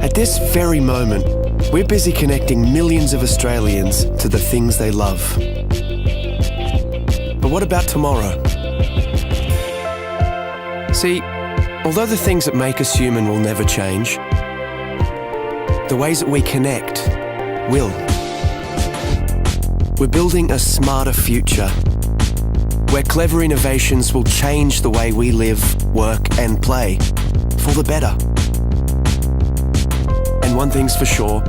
At this very moment, we're busy connecting millions of Australians to the things they love. But what about tomorrow? See, although the things that make us human will never change, the ways that we connect will. We're building a smarter future where clever innovations will change the way we live, work and play for the better. And one thing's for sure,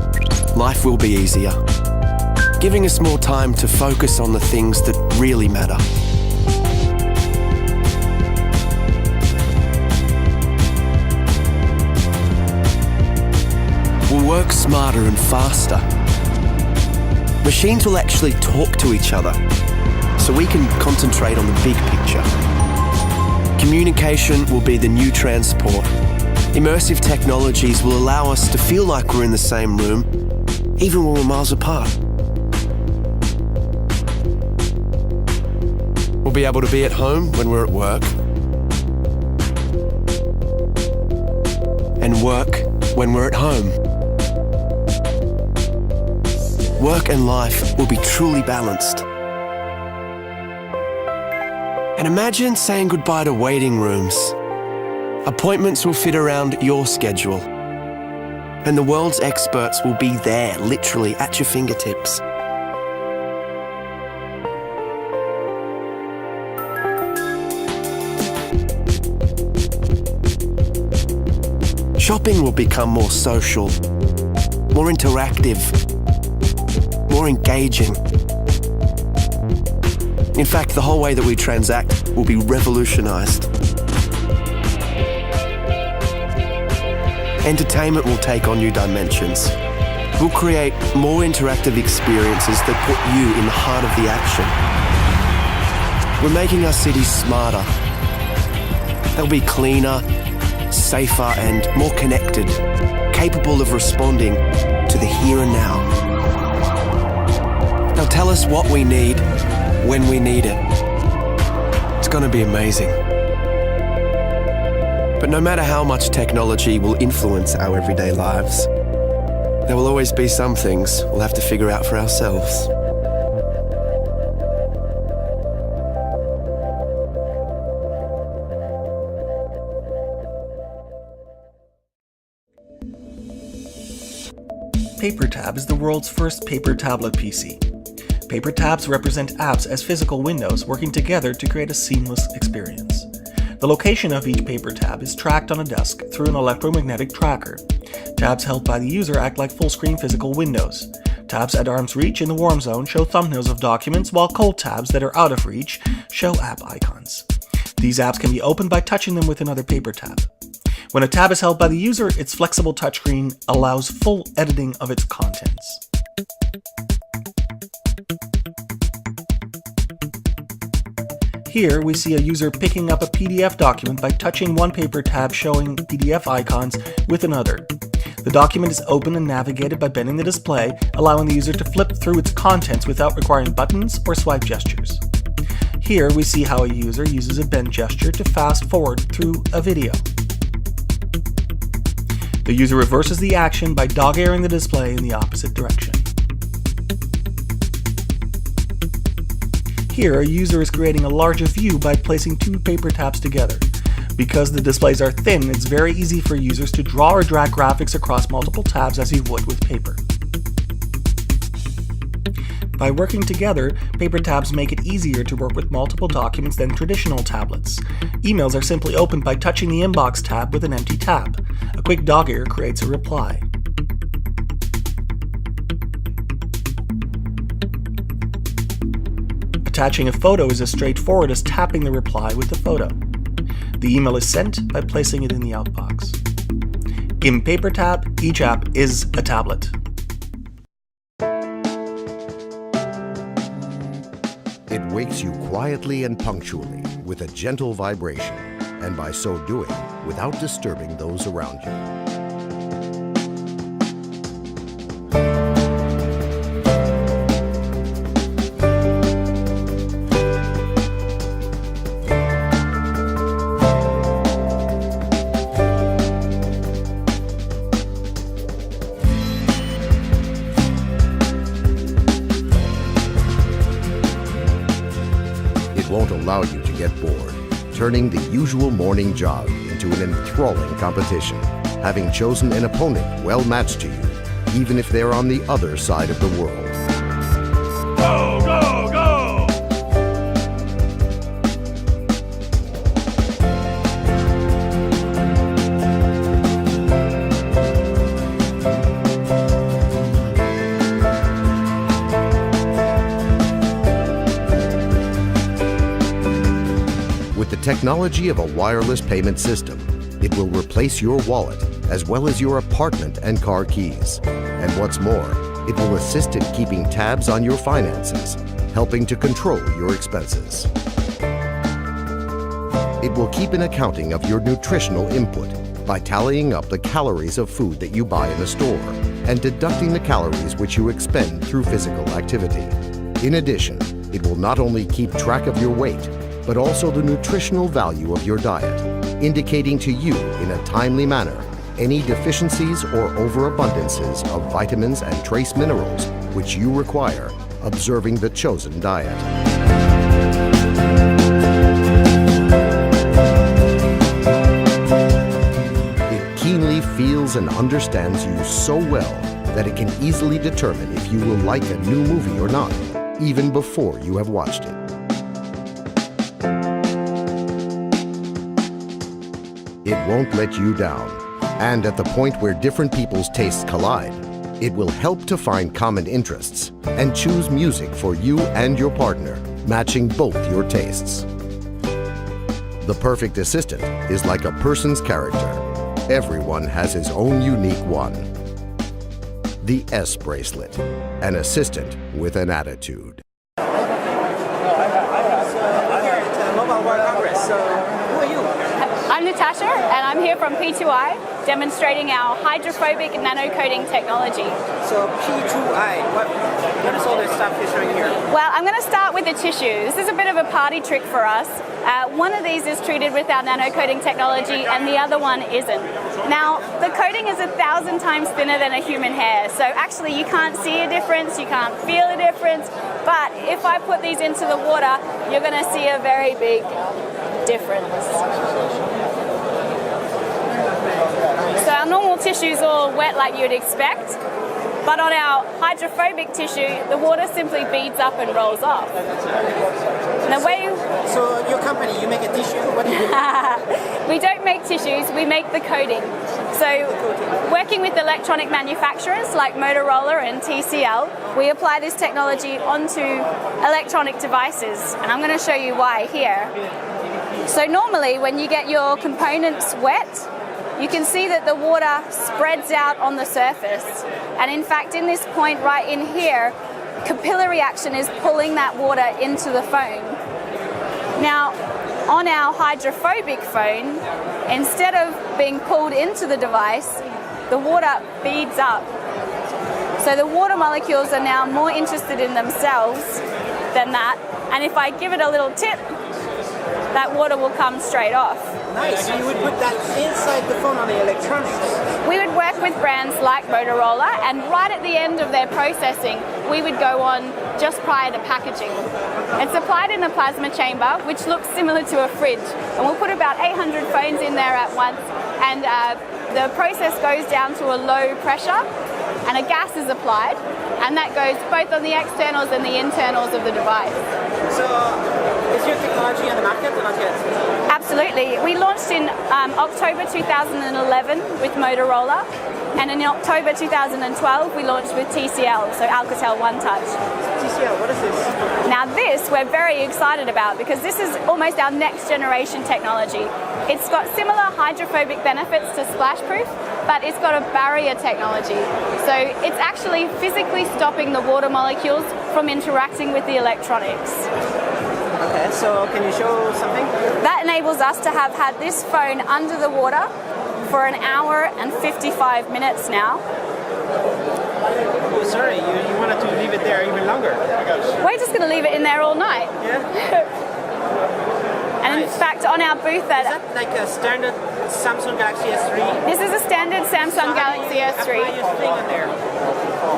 life will be easier, giving us more time to focus on the things that really matter. We'll work smarter and faster. Machines will actually talk to each other, so we can concentrate on the big picture. Communication will be the new transport. Immersive technologies will allow us to feel like we're in the same room, even when we're miles apart. We'll be able to be at home when we're at work, and work when we're at home. Work and life will be truly balanced. And imagine saying goodbye to waiting rooms. Appointments will fit around your schedule. And the world's experts will be there, literally at your fingertips. Shopping will become more social, more interactive, more engaging. In fact, the whole way that we transact will be revolutionized. Entertainment will take on new dimensions. We'll create more interactive experiences that put you in the heart of the action. We're making our cities smarter. They'll be cleaner, safer, and more connected, capable of responding to the here and now. They'll tell us what we need, when we need it. It's going to be amazing. But no matter how much technology will influence our everyday lives, there will always be some things we'll have to figure out for ourselves. PaperTab is the world's first paper tablet PC. Paper tabs represent apps as physical windows working together to create a seamless experience. The location of each paper tab is tracked on a desk through an electromagnetic tracker. Tabs held by the user act like full-screen physical windows. Tabs at arm's reach in the warm zone show thumbnails of documents, while cold tabs that are out of reach show app icons. These apps can be opened by touching them with another paper tab. When a tab is held by the user, its flexible touchscreen allows full editing of its contents. Here we see a user picking up a PDF document by touching one paper tab showing PDF icons with another. The document is opened and navigated by bending the display, allowing the user to flip through its contents without requiring buttons or swipe gestures. Here we see how a user uses a bend gesture to fast forward through a video. The user reverses the action by dog-earing the display in the opposite direction. Here, a user is creating a larger view by placing two paper tabs together. Because the displays are thin, it's very easy for users to draw or drag graphics across multiple tabs as you would with paper. By working together, paper tabs make it easier to work with multiple documents than traditional tablets. Emails are simply opened by touching the inbox tab with an empty tab. A quick dog-ear creates a reply. Attaching a photo is as straightforward as tapping the reply with the photo. The email is sent by placing it in the outbox. In PaperTab, each app is a tablet. It wakes you quietly and punctually with a gentle vibration, and by so doing, without disturbing those around you. won't allow you to get bored, turning the usual morning jog into an enthralling competition, having chosen an opponent well matched to you, even if they're on the other side of the world. Go, go, go! With the technology of a wireless payment system, it will replace your wallet as well as your apartment and car keys. And what's more, it will assist in keeping tabs on your finances, helping to control your expenses. It will keep an accounting of your nutritional input by tallying up the calories of food that you buy in a store and deducting the calories which you expend through physical activity. In addition, it will not only keep track of your weight, but also the nutritional value of your diet, indicating to you in a timely manner any deficiencies or overabundances of vitamins and trace minerals which you require, observing the chosen diet. It keenly feels and understands you so well that it can easily determine if you will like a new movie or not, even before you have watched it. It won't let you down. And at the point where different people's tastes collide, it will help to find common interests and choose music for you and your partner, matching both your tastes. The perfect assistant is like a person's character. Everyone has his own unique one. The S Bracelet, an assistant with an attitude. I'm Natasha, and I'm here from P2i, demonstrating our hydrophobic nanocoating technology. So P2i, what is all this stuff you're showing here? Well, I'm going to start with the tissue. This is a bit of a party trick for us. One of these is treated with our nanocoating technology, and the other one isn't. Now, the coating is 1,000 times thinner than a human hair, so actually you can't see a difference, you can't feel a difference, but if I put these into the water, you're going to see a very big difference. So our normal tissue is all wet like you'd expect, but on our hydrophobic tissue, the water simply beads up and rolls off. And the way So your company, you make a tissue? What do you do? we don't make tissues, we make the coating. So working with electronic manufacturers like Motorola and TCL, we apply this technology onto electronic devices, and I'm going to show you why here. So normally when you get your components wet, you can see that the water spreads out on the surface. And in fact, in this point right in here, capillary action is pulling that water into the phone. Now, on our hydrophobic phone, instead of being pulled into the device, the water beads up. So the water molecules are now more interested in themselves than that. And if I give it a little tip, that water will come straight off. Nice, so you would put that inside the phone on the electronics. We would work with brands like Motorola, and right at the end of their processing, we would go on just prior to packaging. It's applied in a plasma chamber, which looks similar to a fridge. And we'll put about 800 phones in there at once, and the process goes down to a low pressure, and a gas is applied, and that goes both on the externals and the internals of the device. So, is your technology on the market or not yet? Absolutely. We launched in October 2011 with Motorola, and in October 2012 we launched with TCL, so Alcatel OneTouch. TCL, what is this? Now this we're very excited about because this is almost our next generation technology. It's got similar hydrophobic benefits to Splashproof, but it's got a barrier technology. So it's actually physically stopping the water molecules from interacting with the electronics. Okay, so can you show something? That enables us to have had this phone under the water for 1 hour and 55 minutes now. Oh, sorry, you wanted to leave it there even longer. We're just going to leave it in there all night. Yeah? And in Nice. fact, on our booth Is that like a standard Samsung Galaxy S3? this is a standard Samsung Galaxy Apply S3. your thing in there.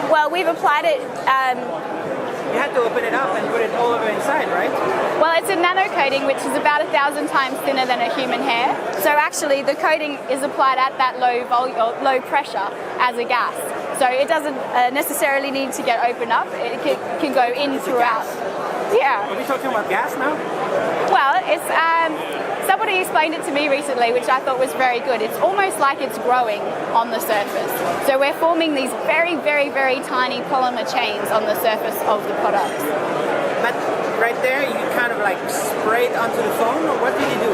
Well, we've applied it, You had to open it up and put it all over inside, right? well, it's a nano coating, which is about 1,000 times thinner than a human hair. So actually, the coating is applied at that low pressure as a gas. So it doesn't necessarily need to get opened up. It can go in throughout. Yeah. Are we talking about gas now? Well, it's somebody explained it to me recently, which I thought was very good. It's almost like it's growing on the surface. So we're forming these very, very, very tiny polymer chains on the surface of the products. But right there, you kind of like spray it onto the phone, or what do you do?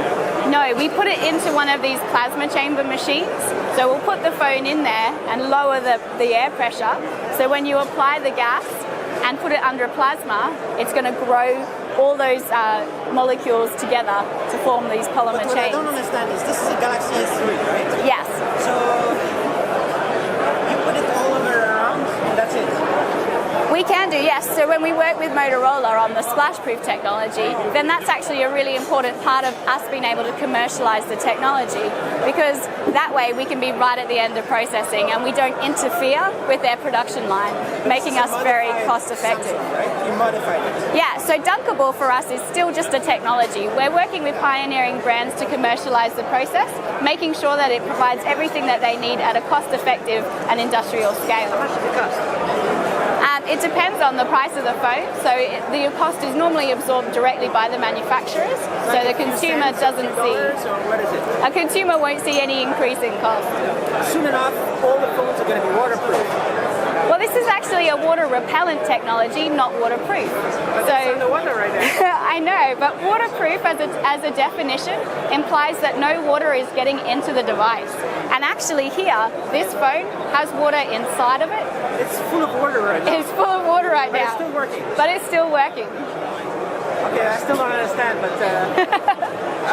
No, we put it into one of these plasma chamber machines. So we'll put the phone in there and lower the air pressure. So when you apply the gas and put it under plasma, it's going to grow all those molecules together to form these polymer But what chains. I don't understand is this is a Galaxy S3, right? Yes. So you put it all over around, and that's it. We can do, yes. So when we work with Motorola on the splash-proof technology, then that's actually a really important part of us being able to commercialize the technology, because that way we can be right at the end of processing and we don't interfere with their production line, making us very cost-effective. Right? You modified it. Yeah, so Dunkable for us is still just a technology. We're working with pioneering brands to commercialize the process, making sure that it provides everything that they need at a cost-effective and industrial scale. How much does it cost? It depends on the price of the phone. So the cost is normally absorbed directly by the manufacturers, so the consumer doesn't see. Or what is it? A consumer won't see any increase in cost. Soon enough, all the phones are going to be waterproof. Well, this is actually a water repellent technology, not waterproof. But it's underwater right now. I know, but waterproof as a definition implies that no water is getting into the device. And actually here, this phone has water inside of it. It's full of water right now. It's full of water right But now. it's still working. But it's still working. Okay, I still don't understand, but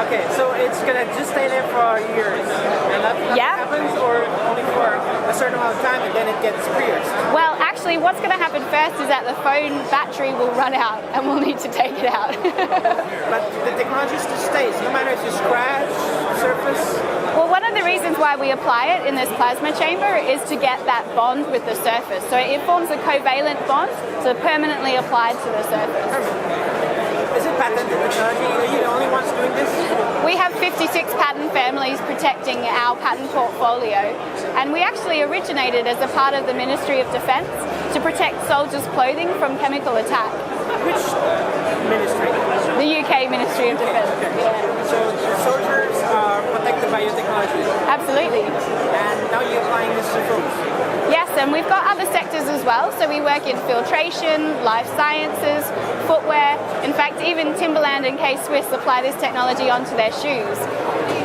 okay, so it's gonna just stay there for years, and nothing happens, or only for a certain amount of time, and then it gets pierced. Well, actually, what's going to happen first is that the phone battery will run out, and we'll need to take it out. But the technology still stays, no matter if you scratch surface. Well, one of the reasons why we apply it in this plasma chamber is to get that bond with the surface. So it forms a covalent bond, so permanently applied to the surface. Is it patented technology? Are you the only ones doing this? We have 56 patent families protecting our patent portfolio, and we actually originated as a part of the Ministry of Defence to protect soldiers' clothing from chemical attack. Which ministry? The UK Ministry of Defence. Okay. Yeah. So the soldiers are protected by your technology, Absolutely. and now you're applying this to phones. Yes, and we've got other sectors as well. So we work in filtration, life sciences, footwear. In fact, even Timberland and K-Swiss apply this technology onto their shoes.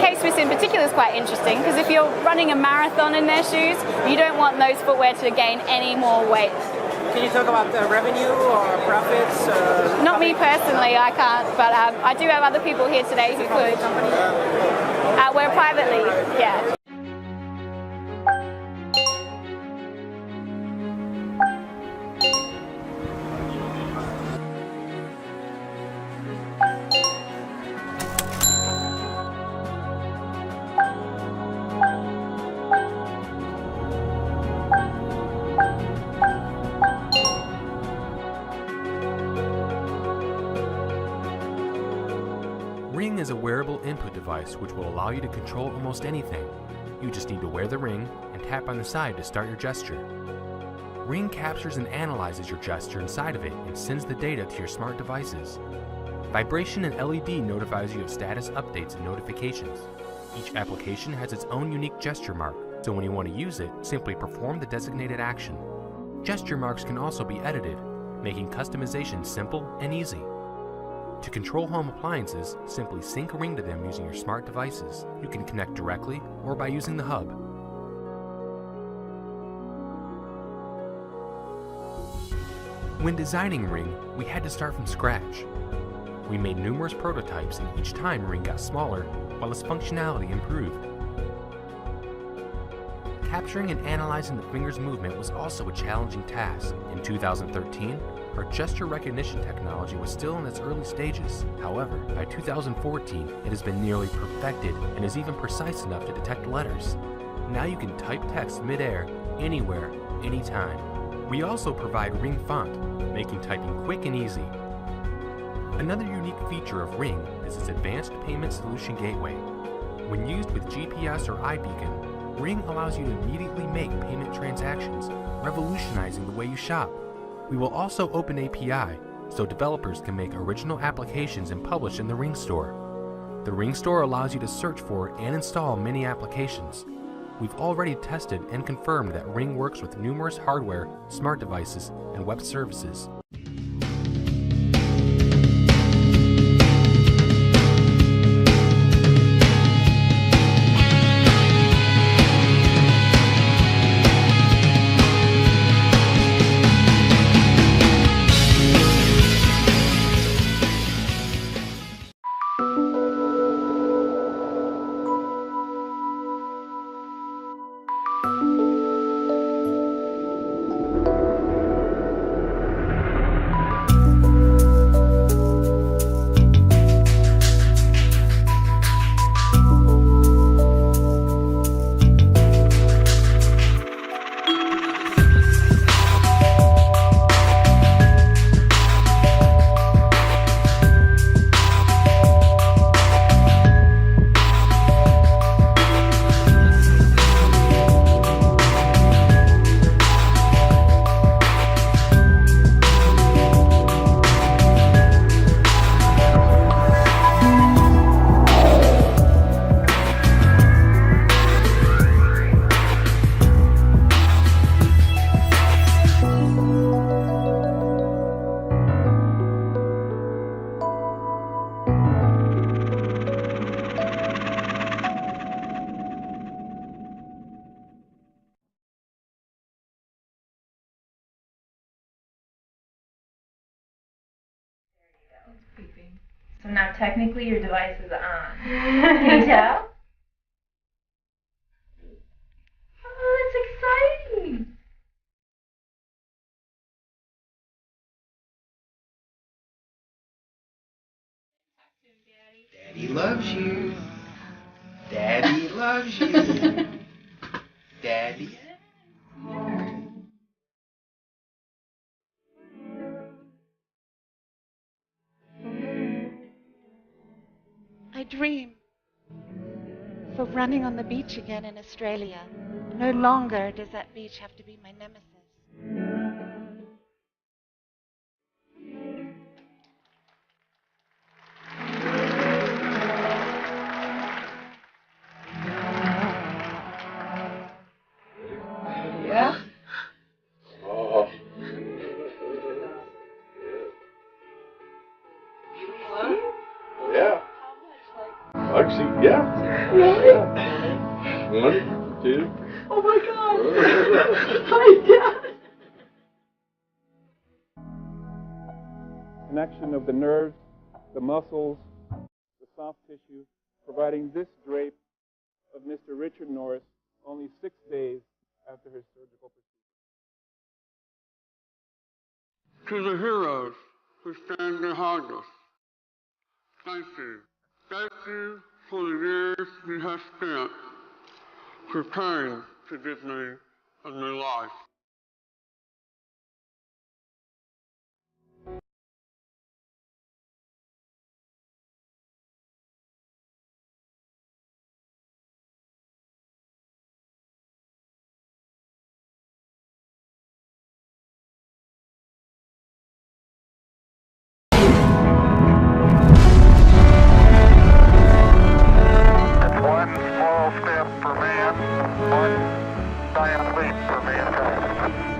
K-Swiss in particular is quite interesting because if you're running a marathon in their shoes, you don't want those footwear to gain any more weight. Can you talk about revenue or profits? Not me personally, I can't, but I do have other people here today who could. We're privately, yeah. Ring is a wearable input device which will allow you to control almost anything. You just need to wear the ring and tap on the side to start your gesture. Ring captures and analyzes your gesture inside of it and sends the data to your smart devices. Vibration and LED notifies you of status updates and notifications. Each application has its own unique gesture mark, so when you want to use it, simply perform the designated action. Gesture marks can also be edited, making customization simple and easy. To control home appliances, simply sync a ring to them using your smart devices. You can connect directly or by using the hub. When designing Ring, we had to start from scratch. We made numerous prototypes, and each time Ring got smaller, while its functionality improved. Capturing and analyzing the finger's movement was also a challenging task. In 2013, our gesture recognition technology was still in its early stages. However, by 2014, it has been nearly perfected and is even precise enough to detect letters. Now you can type text mid-air, anywhere, anytime. We also provide Ring Font, making typing quick and easy. Another unique feature of Ring is its advanced payment solution gateway. When used with GPS or iBeacon, Ring allows you to immediately make payment transactions, revolutionizing the way you shop. We will also open API, so developers can make original applications and publish in the Ring Store. The Ring Store allows you to search for and install many applications. We've already tested and confirmed that Ring works with numerous hardware, smart devices, and web services. So now technically your device is on. Can you tell? Oh, that's exciting! Daddy loves you. Daddy loves you. Daddy. I dream of running on the beach again in Australia. No longer does that beach have to be my nemesis. Yeah? Oh. Yeah. Actually, yeah. Really? 1, 2. Oh my God! Hi, Dad! Connection of the nerves, the muscles, the soft tissue, providing this drape of Mr. Richard Norris only 6 days after his surgical procedure. To the heroes who stand behind us, thank you. Thank you for the years you have spent preparing to give me a new life. One small step for man, one giant leap for mankind.